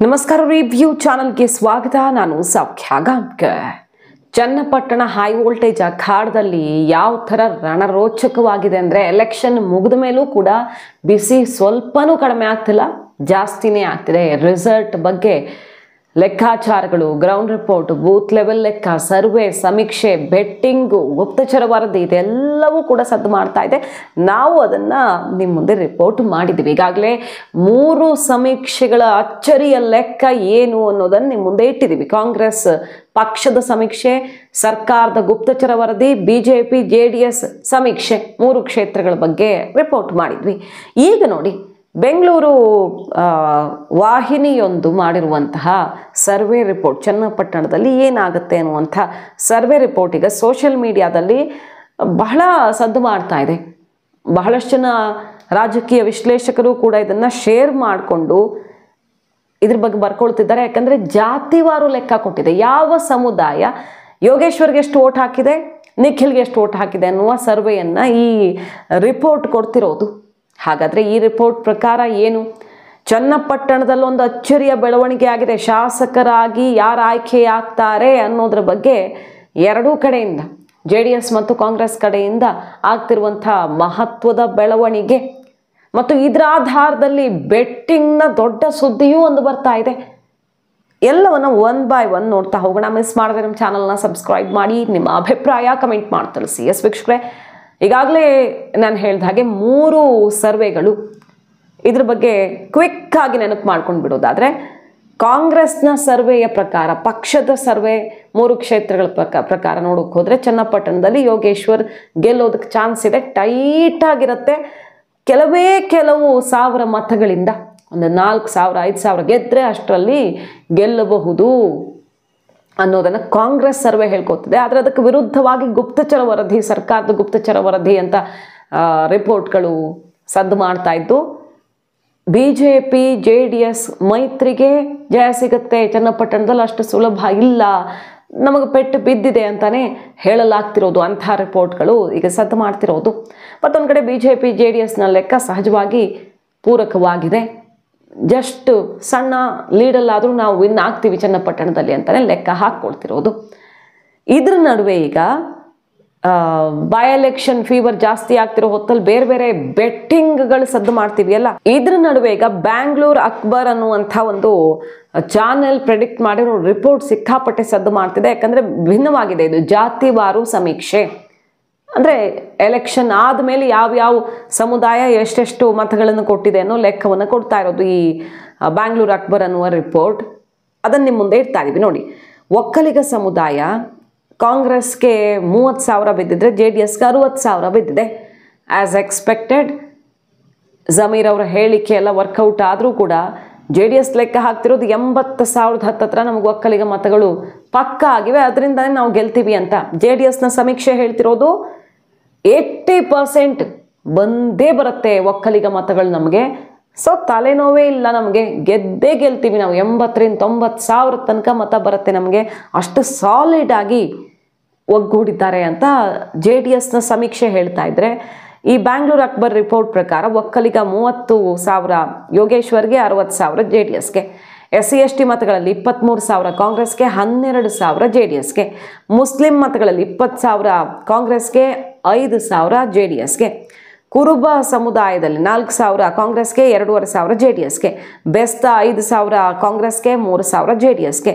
ನಮಸ್ಕಾರ ರಿವ್ಯೂ ಚಾನಲ್ಗೆ ಸ್ವಾಗತ. ನಾನು ಸೌಖ್ಯ ಗಾಂವ್ಕರ್. ಚನ್ನಪಟ್ಟಣ ಹೈ ವೋಲ್ಟೇಜ್ ಅಖಾಡದಲ್ಲಿ ಯಾವ ಥರ ರಣರೋಚಕವಾಗಿದೆ ಅಂದರೆ ಎಲೆಕ್ಷನ್ ಮುಗಿದ ಮೇಲೂ ಕೂಡ ಬಿಸಿ ಸ್ವಲ್ಪನೂ ಕಡಿಮೆ ಆಗ್ತಿಲ್ಲ, ಜಾಸ್ತಿನೇ ಆಗ್ತಿದೆ. ರಿಸಲ್ಟ್ ಬಗ್ಗೆ ಲೆಕ್ಕಾಚಾರಗಳು, ಗ್ರೌಂಡ್ ರಿಪೋರ್ಟ್, ಬೂತ್ ಲೆವೆಲ್ ಲೆಕ್ಕ, ಸರ್ವೆ, ಸಮೀಕ್ಷೆ, ಬೆಟ್ಟಿಂಗು, ಗುಪ್ತಚರ ವರದಿ ಇದೆಲ್ಲವೂ ಕೂಡ ಸದ್ದು ಮಾಡ್ತಾ ಇದೆ. ನಾವು ಅದನ್ನು ನಿಮ್ಮ ಮುಂದೆ ರಿಪೋರ್ಟ್ ಮಾಡಿದ್ದೀವಿ. ಈಗಾಗಲೇ 3 ಸಮೀಕ್ಷೆಗಳ ಅಚ್ಚರಿಯ ಲೆಕ್ಕ ಏನು ಅನ್ನೋದನ್ನು ನಿಮ್ಮ ಮುಂದೆ ಇಟ್ಟಿದ್ದೀವಿ. ಕಾಂಗ್ರೆಸ್ ಪಕ್ಷದ ಸಮೀಕ್ಷೆ, ಸರ್ಕಾರದ ಗುಪ್ತಚರ ವರದಿ, BJP JDS ಸಮೀಕ್ಷೆ, 3 ಕ್ಷೇತ್ರಗಳ ಬಗ್ಗೆ ರಿಪೋರ್ಟ್ ಮಾಡಿದ್ವಿ. ಈಗ ನೋಡಿ, ಬೆಂಗಳೂರು ವಾಹಿನಿಯೊಂದು ಮಾಡಿರುವಂತಹ ಸರ್ವೆ ರಿಪೋರ್ಟ್, ಚನ್ನಪಟ್ಟಣದಲ್ಲಿ ಏನಾಗುತ್ತೆ ಅನ್ನುವಂಥ ಸರ್ವೆ ರಿಪೋರ್ಟ್ ಈಗ ಸೋಷಿಯಲ್ ಮೀಡಿಯಾದಲ್ಲಿ ಬಹಳ ಸದ್ದು ಮಾಡ್ತಾ ಇದೆ. ಬಹಳಷ್ಟು ಜನ ರಾಜಕೀಯ ವಿಶ್ಲೇಷಕರು ಕೂಡ ಇದನ್ನು ಶೇರ್ ಮಾಡಿಕೊಂಡು ಇದ್ರ ಬಗ್ಗೆ ಬರ್ಕೊಳ್ತಿದ್ದಾರೆ. ಯಾಕಂದರೆ ಜಾತಿವಾರು ಲೆಕ್ಕ ಕೊಟ್ಟಿದೆ. ಯಾವ ಸಮುದಾಯ ಯೋಗೇಶ್ವರ್ಗೆ ಎಷ್ಟು ಓಟ್ ಹಾಕಿದೆ, ನಿಖಿಲ್ಗೆ ಎಷ್ಟು ಓಟ್ ಹಾಕಿದೆ ಅನ್ನುವ ಸರ್ವೆಯನ್ನು ಈ ರಿಪೋರ್ಟ್ ಕೊಡ್ತಿರೋದು. ಹಾಗಾದರೆ ಈ ರಿಪೋರ್ಟ್ ಪ್ರಕಾರ ಏನು? ಚನ್ನಪಟ್ಟಣದಲ್ಲೊಂದು ಅಚ್ಚರಿಯ ಬೆಳವಣಿಗೆ ಆಗಿದೆ. ಶಾಸಕರಾಗಿ ಯಾರು ಆಯ್ಕೆಯಾಗ್ತಾರೆ ಅನ್ನೋದ್ರ ಬಗ್ಗೆ ಎರಡೂ ಕಡೆಯಿಂದ, JDS ಮತ್ತು ಕಾಂಗ್ರೆಸ್ ಕಡೆಯಿಂದ ಆಗ್ತಿರುವಂಥ ಮಹತ್ವದ ಬೆಳವಣಿಗೆ ಮತ್ತು ಇದರ ಆಧಾರದಲ್ಲಿ ಬೆಟ್ಟಿಂಗ್ನ ದೊಡ್ಡ ಸುದ್ದಿಯೂ ಒಂದು ಬರ್ತಾ ಇದೆ. ಎಲ್ಲವನ್ನು 1 by 1 ನೋಡ್ತಾ ಹೋಗೋಣ. ಮಿಸ್ ಮಾಡಿದ್ರೆ ನಮ್ಮ ಚಾನಲ್ನ ಸಬ್ಸ್ಕ್ರೈಬ್ ಮಾಡಿ, ನಿಮ್ಮ ಅಭಿಪ್ರಾಯ ಕಮೆಂಟ್ ಮಾಡಿ ತಿಳಿಸಿ. ಎಸ್ ವೀಕ್ಷಕರೇ, ಈಗಾಗಲೇ ನಾನು ಹೇಳಿದ ಹಾಗೆ 3 ಸರ್ವೆಗಳು. ಇದ್ರ ಬಗ್ಗೆ ಕ್ವಿಕ್ ಆಗಿ ನೆನಪು ಮಾಡ್ಕೊಂಡು ಬಿಡೋದಾದರೆ, ಕಾಂಗ್ರೆಸ್ನ ಸರ್ವೆಯ ಪ್ರಕಾರ, ಪಕ್ಷದ ಸರ್ವೆ 3 ಕ್ಷೇತ್ರಗಳ ಪ್ರಕಾರ ನೋಡೋಕೆ ಹೋದರೆ ಚನ್ನಪಟ್ಟಣದಲ್ಲಿ ಯೋಗೇಶ್ವರ್ ಗೆಲ್ಲೋದಕ್ಕೆ ಚಾನ್ಸ್ ಇದೆ. ಟೈಟ್ ಆಗಿರುತ್ತೆ. ಕೆಲವು ಸಾವಿರ ಮತಗಳಿಂದ, ಒಂದು 4,000 5,000 ಗೆದ್ದರೆ ಅಷ್ಟರಲ್ಲಿ ಗೆಲ್ಲಬಹುದು ಅನ್ನೋದನ್ನು ಕಾಂಗ್ರೆಸ್ ಸರ್ವೆ ಹೇಳ್ಕೊತಿದೆ. ಆದರೆ ಅದಕ್ಕೆ ವಿರುದ್ಧವಾಗಿ ಗುಪ್ತಚರ ವರದಿ, ಸರ್ಕಾರದ ಗುಪ್ತಚರ ವರದಿ ಅಂತ ರಿಪೋರ್ಟ್ಗಳು ಸದ್ದು ಮಾಡ್ತಾ ಇದ್ದು, BJP JDS ಮೈತ್ರಿಗೆ ಜಯ ಸಿಗುತ್ತೆ, ಚನ್ನಪಟ್ಟಣದಲ್ಲಿ ಅಷ್ಟು ಸುಲಭ ಇಲ್ಲ, ನಮಗೆ ಪೆಟ್ಟು ಬಿದ್ದಿದೆ ಅಂತಲೇ ಹೇಳಲಾಗ್ತಿರೋದು. ಅಂಥ ರಿಪೋರ್ಟ್ಗಳು ಈಗ ಸದ್ದು ಮಾಡ್ತಿರೋದು. ಮತ್ತೊಂದು ಕಡೆ BJP JDSನ ಲೆಕ್ಕ ಸಹಜವಾಗಿ ಪೂರಕವಾಗಿದೆ. ಜಸ್ಟ್ ಸಣ್ಣ ಲೀಡಲ್ಲಾದರೂ ನಾವು ವಿನ್ ಆಗ್ತೀವಿ ಚನ್ನಪಟ್ಟಣದಲ್ಲಿ ಅಂತಲೇ ಲೆಕ್ಕ ಹಾಕ್ಕೊಳ್ತಿರೋದು. ಇದ್ರ ನಡುವೆ ಈಗ ಬೈ ಎಲೆಕ್ಷನ್ ಫೀವರ್ ಜಾಸ್ತಿ ಆಗ್ತಿರೋ ಹೊತ್ತಲ್ಲಿ ಬೇರೆ ಬೇರೆ ಬೆಟ್ಟಿಂಗ್ಗಳು ಸದ್ದು ಮಾಡ್ತೀವಿ ಅಲ್ಲ. ಇದ್ರ ನಡುವೆ ಈಗ ಬ್ಯಾಂಗ್ಳೂರ್ ಅಕ್ಬರ್ ಅನ್ನುವಂಥ ಒಂದು ಚಾನೆಲ್ ಪ್ರೆಡಿಕ್ಟ್ ಮಾಡಿರೋ ರಿಪೋರ್ಟ್ ಸಿಕ್ಕಾಪಟ್ಟೆ ಸದ್ದು ಮಾಡ್ತಿದೆ. ಯಾಕಂದರೆ ಭಿನ್ನವಾಗಿದೆ. ಇದು ಜಾತಿವಾರು ಸಮೀಕ್ಷೆ. ಅಂದರೆ ಎಲೆಕ್ಷನ್ ಆದಮೇಲೆ ಯಾವ್ಯಾವ ಸಮುದಾಯ ಎಷ್ಟೆಷ್ಟು ಮತಗಳನ್ನು ಕೊಟ್ಟಿದೆ ಅನ್ನೋ ಲೆಕ್ಕವನ್ನು ಕೊಡ್ತಾ ಇರೋದು ಈ ಬ್ಯಾಂಗ್ಳೂರ್ ಅಕ್ಬರ್ ಅನ್ನುವ ರಿಪೋರ್ಟ್. ಅದನ್ನು ನಿಮ್ಮ ಮುಂದೆ ಇಡ್ತಾ ಇದ್ದೀವಿ ನೋಡಿ. ಒಕ್ಕಲಿಗ ಸಮುದಾಯ ಕಾಂಗ್ರೆಸ್ಗೆ 30,000 ಬಿದ್ದಿದ್ರೆ JDSಗೆ 60,000 ಬಿದ್ದಿದೆ. ಆ್ಯಸ್ ಎಕ್ಸ್ಪೆಕ್ಟೆಡ್ ಜಮೀರ್ ಅವರ ಹೇಳಿಕೆ ಎಲ್ಲ ವರ್ಕೌಟ್ ಆದರೂ ಕೂಡ JDS ಲೆಕ್ಕ ಹಾಕ್ತಿರೋದು 80,000 ಹತ್ತತ್ರ ನಮಗೆ ಒಕ್ಕಲಿಗ ಮತಗಳು ಪಕ್ಕ ಆಗಿವೆ, ಅದರಿಂದನೇ ನಾವು ಗೆಲ್ತೀವಿ ಅಂತ. JDSನ ಸಮೀಕ್ಷೆ ಹೇಳ್ತಿರೋದು 80% ಬಂದೇ ಬರುತ್ತೆ ಒಕ್ಕಲಿಗ ಮತಗಳು ನಮಗೆ. ಸೊ ತಲೆನೋವೇ ಇಲ್ಲ, ನಮಗೆ ಗೆದ್ದೇ ಗೆಲ್ತೀವಿ ನಾವು. 80,000 to 90,000 ತನಕ ಮತ ಬರುತ್ತೆ ನಮಗೆ, ಅಷ್ಟು ಸಾಲಿಡ್ ಆಗಿ ಒಗ್ಗೂಡಿದ್ದಾರೆ ಅಂತ JDSನ ಸಮೀಕ್ಷೆ ಹೇಳ್ತಾ ಇದ್ರೆ, ಈ ಬ್ಯಾಂಗ್ಳೂರ್ ಅಕ್ಬರ್ ರಿಪೋರ್ಟ್ ಪ್ರಕಾರ ಒಕ್ಕಲಿಗ 30,000 ಯೋಗೇಶ್ವರ್ಗೆ, 60,000 JDSಗೆ. SC ST ಮತಗಳಲ್ಲಿ 23,000 ಕಾಂಗ್ರೆಸ್ಗೆ, 12,000 JDSಗೆ. ಮುಸ್ಲಿಂ ಮತಗಳಲ್ಲಿ 20,000 ಕಾಂಗ್ರೆಸ್ಗೆ, 5,000 JDSಗೆ. ಕುರುಬ ಸಮುದಾಯದಲ್ಲಿ 4,000 ಕಾಂಗ್ರೆಸ್ಗೆ, 2,500 JDSಗೆ. ಬೆಸ್ತ 5,000 ಕಾಂಗ್ರೆಸ್ಗೆ, 3,000 JDSಗೆ.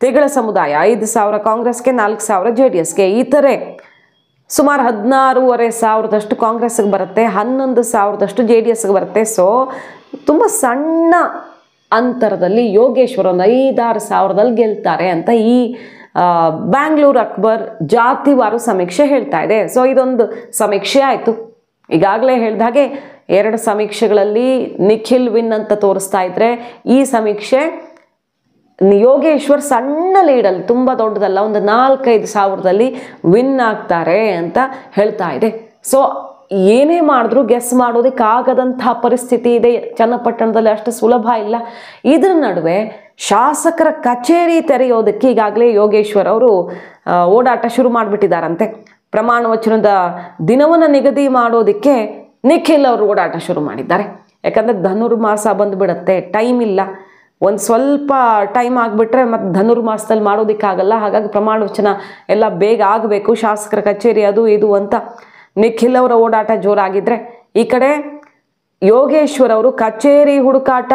ತಿಗಳ ಸಮುದಾಯ 5,000 ಕಾಂಗ್ರೆಸ್ಗೆ, 4,000 JDSಗೆ. ಈ ಥರ ಸುಮಾರು 16,500 ಕಾಂಗ್ರೆಸ್ಗೆ ಬರುತ್ತೆ, 11,000 JDSಗೆ ಬರುತ್ತೆ. ಸೊ ತುಂಬ ಸಣ್ಣ ಅಂತರದಲ್ಲಿ ಯೋಗೇಶ್ವರ್ ಒಂದು 5,000-6,000 ಗೆಲ್ತಾರೆ ಅಂತ ಈ ಬ್ಯಾಂಗ್ಳೂರ್ ಅಕ್ಬರ್ ಜಾತಿವಾರು ಸಮೀಕ್ಷೆ ಹೇಳ್ತಾ ಇದೆ. ಸೊ ಇದೊಂದು ಸಮೀಕ್ಷೆ ಆಯಿತು. ಈಗಾಗಲೇ ಹೇಳಿದ ಹಾಗೆ 2 ಸಮೀಕ್ಷೆಗಳಲ್ಲಿ ನಿಖಿಲ್ ವಿನ್ ಅಂತ ತೋರಿಸ್ತಾ ಇದ್ರೆ, ಈ ಸಮೀಕ್ಷೆ ಯೋಗೇಶ್ವರ್ ಸಣ್ಣ ಲೀಡಲ್ಲಿ, ತುಂಬ ದೊಡ್ಡದಲ್ಲ, ಒಂದು 4-5 ಸಾವಿರದಲ್ಲಿ ವಿನ್ ಆಗ್ತಾರೆ ಅಂತ ಹೇಳ್ತಾ ಇದೆ. ಸೊ ಏನೇ ಮಾಡಿದ್ರು ಗೆಸ್ ಮಾಡೋದಕ್ಕಾಗದಂಥ ಪರಿಸ್ಥಿತಿ ಇದೆ ಚನ್ನಪಟ್ಟಣದಲ್ಲಿ, ಅಷ್ಟು ಸುಲಭ ಇಲ್ಲ. ಇದರ ನಡುವೆ ಶಾಸಕರ ಕಚೇರಿ ತೆರೆಯೋದಕ್ಕೆ ಈಗಾಗಲೇ ಯೋಗೇಶ್ವರ್ ಅವರು ಓಡಾಟ ಶುರು ಮಾಡಿಬಿಟ್ಟಿದ್ದಾರಂತೆ. ಪ್ರಮಾಣ ವಚನದ ದಿನವನ್ನು ನಿಗದಿ ಮಾಡೋದಕ್ಕೆ ನಿಖಿಲ್ ಅವರು ಓಡಾಟ ಶುರು ಮಾಡಿದ್ದಾರೆ. ಯಾಕಂದರೆ ಧನುರ್ಮಾಸ ಬಂದುಬಿಡುತ್ತೆ, ಟೈಮ್ ಇಲ್ಲ. ಒಂದು ಸ್ವಲ್ಪ ಟೈಮ್ ಆಗಿಬಿಟ್ರೆ ಮತ್ತು ಧನುರ್ಮಾಸದಲ್ಲಿ ಮಾಡೋದಕ್ಕಾಗಲ್ಲ. ಹಾಗಾಗಿ ಪ್ರಮಾಣ ವಚನ ಎಲ್ಲ ಬೇಗ ಆಗಬೇಕು, ಶಾಸಕರ ಕಚೇರಿ ಅದು ಇದು ಅಂತ ನಿಖಿಲ್ ಅವರ ಓಡಾಟ ಜೋರಾಗಿದ್ದರೆ, ಈ ಕಡೆ ಯೋಗೇಶ್ವರ್ ಅವರು ಕಚೇರಿ ಹುಡುಕಾಟ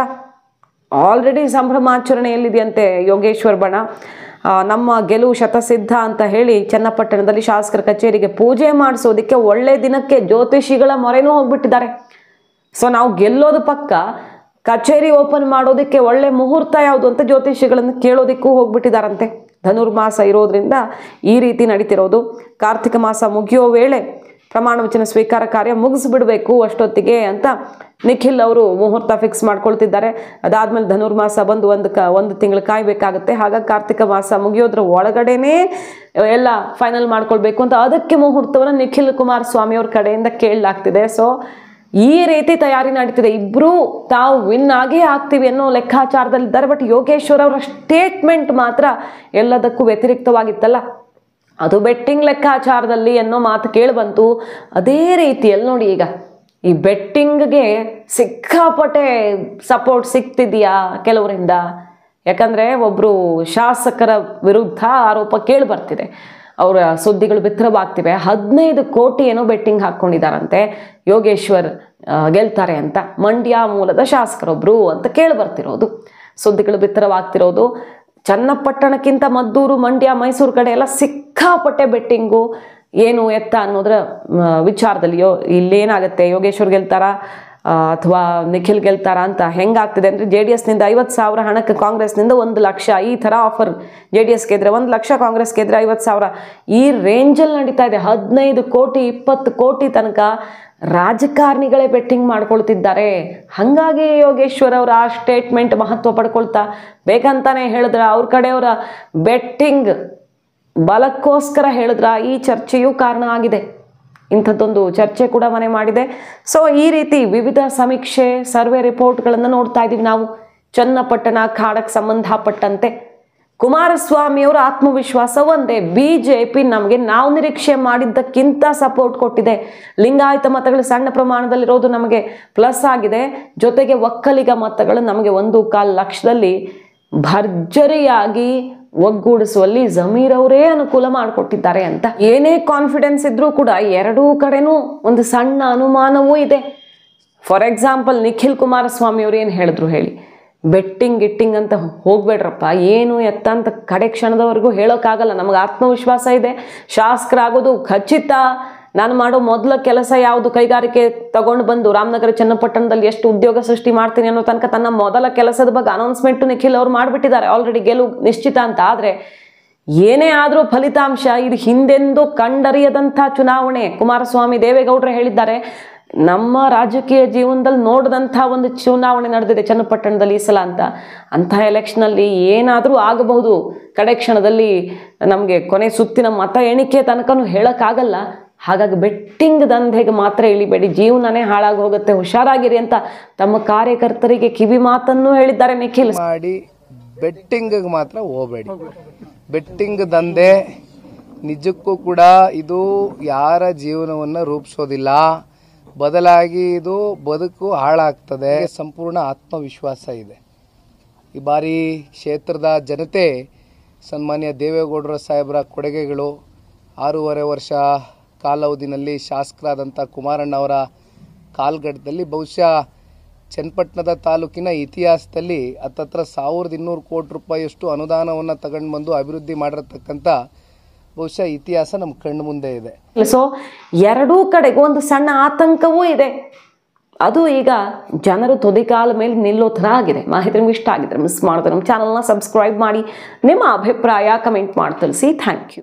ಆಲ್ರೆಡಿ ಸಂಭ್ರಮಾಚರಣೆಯಲ್ಲಿದೆಯಂತೆ. ಯೋಗೇಶ್ವರ್ ಬಣ ನಮ್ಮ ಗೆಲುವು ಶತಸಿದ್ಧ ಅಂತ ಹೇಳಿ ಚನ್ನಪಟ್ಟಣದಲ್ಲಿ ಶಾಸಕರ ಕಚೇರಿಗೆ ಪೂಜೆ ಮಾಡಿಸೋದಕ್ಕೆ ಒಳ್ಳೆ ದಿನಕ್ಕೆ ಜ್ಯೋತಿಷಿಗಳ ಮೊರೆನೂ ಹೋಗ್ಬಿಟ್ಟಿದ್ದಾರೆ. ಸೊ ನಾವು ಗೆಲ್ಲೋದು ಪಕ್ಕ, ಕಚೇರಿ ಓಪನ್ ಮಾಡೋದಕ್ಕೆ ಒಳ್ಳೆ ಮುಹೂರ್ತ ಯಾವುದು ಅಂತ ಜ್ಯೋತಿಷಿಗಳನ್ನು ಕೇಳೋದಕ್ಕೂ ಹೋಗ್ಬಿಟ್ಟಿದ್ದಾರಂತೆ. ಧನುರ್ಮಾಸ ಇರೋದ್ರಿಂದ ಈ ರೀತಿ ನಡೀತಿರೋದು. ಕಾರ್ತಿಕ ಮಾಸ ಮುಗಿಯೋ ವೇಳೆ ಪ್ರಮಾಣ ವಚನ ಸ್ವೀಕಾರ ಕಾರ್ಯ ಮುಗಿಸ್ಬಿಡ್ಬೇಕು ಅಷ್ಟೊತ್ತಿಗೆ ಅಂತ ನಿಖಿಲ್ ಅವರು ಮುಹೂರ್ತ ಫಿಕ್ಸ್ ಮಾಡ್ಕೊಳ್ತಿದ್ದಾರೆ. ಅದಾದ್ಮೇಲೆ ಧನುರ್ಮಾಸ ಬಂದು ಒಂದು ತಿಂಗಳು ಕಾಯಬೇಕಾಗುತ್ತೆ. ಹಾಗಾಗಿ ಕಾರ್ತಿಕ ಮಾಸ ಮುಗಿಯೋದ್ರ ಒಳಗಡೆನೇ ಎಲ್ಲ ಫೈನಲ್ ಮಾಡ್ಕೊಳ್ಬೇಕು ಅಂತ ಅದಕ್ಕೆ ಮುಹೂರ್ತವನ್ನು ನಿಖಿಲ್ ಕುಮಾರಸ್ವಾಮಿ ಅವ್ರ ಕಡೆಯಿಂದ ಕೇಳಲಾಗ್ತಿದೆ. ಸೊ ಈ ರೀತಿ ತಯಾರಿ ನಡೀತಿದೆ. ಇಬ್ಬರು ತಾವು ವಿನ್ ಆಗೇ ಆಗ್ತೀವಿ ಅನ್ನೋ ಲೆಕ್ಕಾಚಾರದಲ್ಲಿದ್ದಾರೆ. ಬಟ್ ಯೋಗೇಶ್ವರ್ ಅವರ ಸ್ಟೇಟ್ಮೆಂಟ್ ಮಾತ್ರ ಎಲ್ಲದಕ್ಕೂ ವ್ಯತಿರಿಕ್ತವಾಗಿತ್ತಲ್ಲ, ಅದು ಬೆಟ್ಟಿಂಗ್ ಲೆಕ್ಕಾಚಾರದಲ್ಲಿ ಅನ್ನೋ ಮಾತು ಕೇಳಿಬಂತು. ಅದೇ ರೀತಿಯಲ್ಲಿ ನೋಡಿ, ಈಗ ಈ ಬೆಟ್ಟಿಂಗ್ಗೆ ಸಿಕ್ಕಾಪಟ್ಟೆ ಸಪೋರ್ಟ್ ಸಿಗ್ತಿದೆಯಾ ಕೆಲವರಿಂದ. ಯಾಕಂದರೆ ಒಬ್ಬರು ಶಾಸಕರ ವಿರುದ್ಧ ಆರೋಪ ಕೇಳಿ ಬರ್ತಿದೆ, ಅವರ ಸುದ್ದಿಗಳು ಬಿತ್ತರವಾಗ್ತಿವೆ. 15 ಕೋಟಿ ಏನೋ ಬೆಟ್ಟಿಂಗ್ ಹಾಕ್ಕೊಂಡಿದ್ದಾರಂತೆ ಯೋಗೇಶ್ವರ್ ಗೆಲ್ತಾರೆ ಅಂತ. ಮಂಡ್ಯ ಮೂಲದ ಶಾಸಕರೊಬ್ಬರು ಅಂತ ಕೇಳಿ ಬರ್ತಿರೋದು, ಸುದ್ದಿಗಳು ಬಿತ್ತರವಾಗ್ತಿರೋದು. ಚನ್ನಪಟ್ಟಣಕ್ಕಿಂತ ಮದ್ದೂರು, ಮಂಡ್ಯ, ಮೈಸೂರು ಕಡೆ ಎಲ್ಲ ಸಿಕ್ಕಾಪಟ್ಟೆ ಬೆಟ್ಟಿಂಗು ಏನು ಎತ್ತ ಅನ್ನೋದ್ರ ವಿಚಾರದಲ್ಲಿಯೋ ಇಲ್ಲೇನಾಗುತ್ತೆ, ಯೋಗೇಶ್ವರ್ ಗೆಲ್ತಾರಾ ಅಥವಾ ನಿಖಿಲ್ ಗೆಲ್ತಾರಾ ಅಂತ ಹೆಂಗಾಗ್ತಿದೆ ಅಂದರೆ, JDSನಿಂದ 50,000 ಹಣಕ್ಕೆ ಕಾಂಗ್ರೆಸ್ನಿಂದ 1 ಲಕ್ಷ, ಈ ಥರ ಆಫರ್. JDS ಗೆದ್ರೆ 1 ಲಕ್ಷ, ಕಾಂಗ್ರೆಸ್ ಗೆದ್ರೆ 50,000, ಈ ರೇಂಜಲ್ಲಿ ನಡೀತಾ ಇದೆ. 15 ಕೋಟಿ 20 ಕೋಟಿ ತನಕ ರಾಜಕಾರಣಿಗಳೇ ಬೆಟ್ಟಿಂಗ್ ಮಾಡ್ಕೊಳ್ತಿದ್ದಾರೆ. ಹಾಗಾಗಿ ಯೋಗೇಶ್ವರ್ ಅವರ ಆ ಸ್ಟೇಟ್ಮೆಂಟ್ ಮಹತ್ವ ಪಡ್ಕೊಳ್ತಾ ಬೇಕಂತಾನೆ ಹೇಳಿದ್ರ, ಅವ್ರ ಕಡೆಯವರ ಬೆಟ್ಟಿಂಗ್ ಬಲಕ್ಕೋಸ್ಕರ ಹೇಳಿದ್ರ, ಈ ಚರ್ಚೆಯೂ ಕಾರಣ ಆಗಿದೆ. ಇಂಥದ್ದೊಂದು ಚರ್ಚೆ ಕೂಡ ಮನೆ ಮಾಡಿದೆ. ಸೊ ಈ ರೀತಿ ವಿವಿಧ ಸಮೀಕ್ಷೆ ಸರ್ವೆ ರಿಪೋರ್ಟ್ಗಳನ್ನು ನೋಡ್ತಾ ಇದ್ದೀವಿ ನಾವು. ಚನ್ನಪಟ್ಟಣ ಅಖಾಡಕ್ಕೆ ಸಂಬಂಧಪಟ್ಟಂತೆ ಕುಮಾರಸ್ವಾಮಿಯವರ ಆತ್ಮವಿಶ್ವಾಸ ಒಂದೇ, BJP ನಮಗೆ ನಾವು ನಿರೀಕ್ಷೆ ಮಾಡಿದ್ದಕ್ಕಿಂತ ಸಪೋರ್ಟ್ ಕೊಟ್ಟಿದೆ. ಲಿಂಗಾಯತ ಮತಗಳು ಸಣ್ಣ ಪ್ರಮಾಣದಲ್ಲಿರೋದು ನಮಗೆ ಪ್ಲಸ್ ಆಗಿದೆ. ಜೊತೆಗೆ ಒಕ್ಕಲಿಗ ಮತಗಳು ನಮಗೆ 1.25 ಲಕ್ಷದಲ್ಲಿ ಭರ್ಜರಿಯಾಗಿ ಒಗ್ಗೂಡಿಸುವಲ್ಲಿ ಜಮೀರ್ ಅವರೇ ಅನುಕೂಲ ಮಾಡಿಕೊಟ್ಟಿದ್ದಾರೆ ಅಂತ. ಏನೇ ಕಾನ್ಫಿಡೆನ್ಸ್ ಇದ್ರೂ ಕೂಡ ಎರಡೂ ಕಡೆನೂ ಒಂದು ಸಣ್ಣ ಅನುಮಾನವೂ ಇದೆ. ಫಾರ್ ಎಕ್ಸಾಂಪಲ್ ನಿಖಿಲ್ ಕುಮಾರಸ್ವಾಮಿ ಅವರು ಏನು ಹೇಳಿದ್ರು ಹೇಳಿ, ಬೆಟ್ಟಿಂಗ್ ಗಿಟ್ಟಿಂಗ್ ಅಂತ ಹೋಗ್ಬೇಡ್ರಪ್ಪ, ಏನು ಎತ್ತ ಅಂತ ಕಡೆ ಕ್ಷಣದವರೆಗೂ ಹೇಳೋಕ್ಕಾಗಲ್ಲ. ನಮಗೆ ಆತ್ಮವಿಶ್ವಾಸ ಇದೆ, ಶಾಸಕರಾಗೋದು ಖಚಿತ. ನಾನು ಮಾಡೋ ಮೊದಲ ಕೆಲಸ ಯಾವುದು, ಕೈಗಾರಿಕೆ ತಗೊಂಡು ಬಂದು ರಾಮನಗರ ಚನ್ನಪಟ್ಟಣದಲ್ಲಿ ಎಷ್ಟು ಉದ್ಯೋಗ ಸೃಷ್ಟಿ ಮಾಡ್ತೀನಿ ಅನ್ನೋ ತನಕ ತನ್ನ ಮೊದಲ ಕೆಲಸದ ಬಗ್ಗೆ ಅನೌನ್ಸ್ಮೆಂಟು ನಿಖಿಲ್ ಅವರು ಮಾಡಿಬಿಟ್ಟಿದ್ದಾರೆ. ಆಲ್ರೆಡಿ ಗೆಲುವು ನಿಶ್ಚಿತ ಅಂತ. ಆದರೆ ಏನೇ ಆದರೂ ಫಲಿತಾಂಶ ಇದು ಹಿಂದೆಂದೂ ಕಂಡರಿಯದಂಥ ಚುನಾವಣೆ. ಕುಮಾರಸ್ವಾಮಿ ದೇವೇಗೌಡರೇ ಹೇಳಿದ್ದಾರೆ, ನಮ್ಮ ರಾಜಕೀಯ ಜೀವನದಲ್ಲಿ ನೋಡಿದಂಥ ಒಂದು ಚುನಾವಣೆ ನಡೆದಿದೆ ಚನ್ನಪಟ್ಟಣದಲ್ಲಿ ಈ ಸಲ ಅಂತ. ಅಂಥ ಎಲೆಕ್ಷನಲ್ಲಿ ಏನಾದರೂ ಆಗಬಹುದು. ಕಡೆ ಕ್ಷಣದಲ್ಲಿ ನಮಗೆ ಕೊನೆ ಸುತ್ತಿನ ಮತ ಎಣಿಕೆ ತನಕನೂ ಹೇಳೋಕ್ಕಾಗಲ್ಲ. ಹಾಗಾಗಿ ಬೆಟ್ಟಿಂಗ್ ದಂಧೆಗೆ ಮಾತ್ರ ಇಳಿಬೇಡಿ, ಜೀವನನೇ ಹಾಳಾಗಿ ಹೋಗುತ್ತೆ, ಹುಷಾರಾಗಿರಿ ಅಂತ ತಮ್ಮ ಕಾರ್ಯಕರ್ತರಿಗೆ ಕಿವಿ ಮಾತನ್ನು ಹೇಳಿದ್ದಾರೆ ನಿಖಿಲ್. ಮಾಡಿ ಬೆಟ್ಟಿಂಗ್ ಮಾತ್ರ ಹೋಗಬೇಡಿ. ಬೆಟ್ಟಿಂಗ್ ದಂಧೆ ನಿಜಕ್ಕೂ ಕೂಡ ಇದು ಯಾರ ಜೀವನವನ್ನು ರೂಪಿಸೋದಿಲ್ಲ, ಬದಲಾಗಿ ಇದು ಬದುಕು ಹಾಳಾಗ್ತದೆ. ಸಂಪೂರ್ಣ ಆತ್ಮವಿಶ್ವಾಸ ಇದೆ. ಈ ಬಾರಿ ಕ್ಷೇತ್ರದ ಜನತೆ ಸನ್ಮಾನ್ಯ ದೇವೇಗೌಡರ ಸಾಹೇಬರ ಕೊಡುಗೆಗಳು, 6.5 ವರ್ಷ ಕಾಲಾವಧಿನಲ್ಲಿ ಶಾಸಕರಾದಂಥ ಕುಮಾರಣ್ಣ ಅವರ ಕಾಲ್ಗಡದಲ್ಲಿ ಬಹುಶಃ ಚನ್ನಪಟ್ಟಣದ ತಾಲೂಕಿನ ಇತಿಹಾಸದಲ್ಲಿ ಹತ್ತತ್ರ 1200 ಕೋಟಿ ರೂಪಾಯಿಯಷ್ಟು ಅನುದಾನವನ್ನು ತಗೊಂಡು ಬಂದು ಅಭಿವೃದ್ಧಿ ಮಾಡಿರತಕ್ಕಂಥ ಬಹುಶಃ ಇತಿಹಾಸ ನಮ್ಮ ಕಣ್ಣು ಮುಂದೆ ಇದೆ. ಸೊ ಎರಡೂ ಕಡೆಗೂ ಒಂದು ಸಣ್ಣ ಆತಂಕವೂ ಇದೆ. ಅದು ಈಗ ಜನರು ತುದಿಕಾಲ ಮೇಲೆ ನಿಲ್ಲೋ ಥರ ಆಗಿದೆ. ಮಾಹಿತಿ ನಿಮ್ಗೆ ಇಷ್ಟ ಆಗಿದ್ರೆ ಮಿಸ್ ಮಾಡಿದ್ರೆ ನಮ್ಮ ಚಾನಲ್ನ ಸಬ್ಸ್ಕ್ರೈಬ್ ಮಾಡಿ, ನಿಮ್ಮ ಅಭಿಪ್ರಾಯ ಕಮೆಂಟ್ ಮಾಡಿ ತಿಳಿಸಿ. Thank you.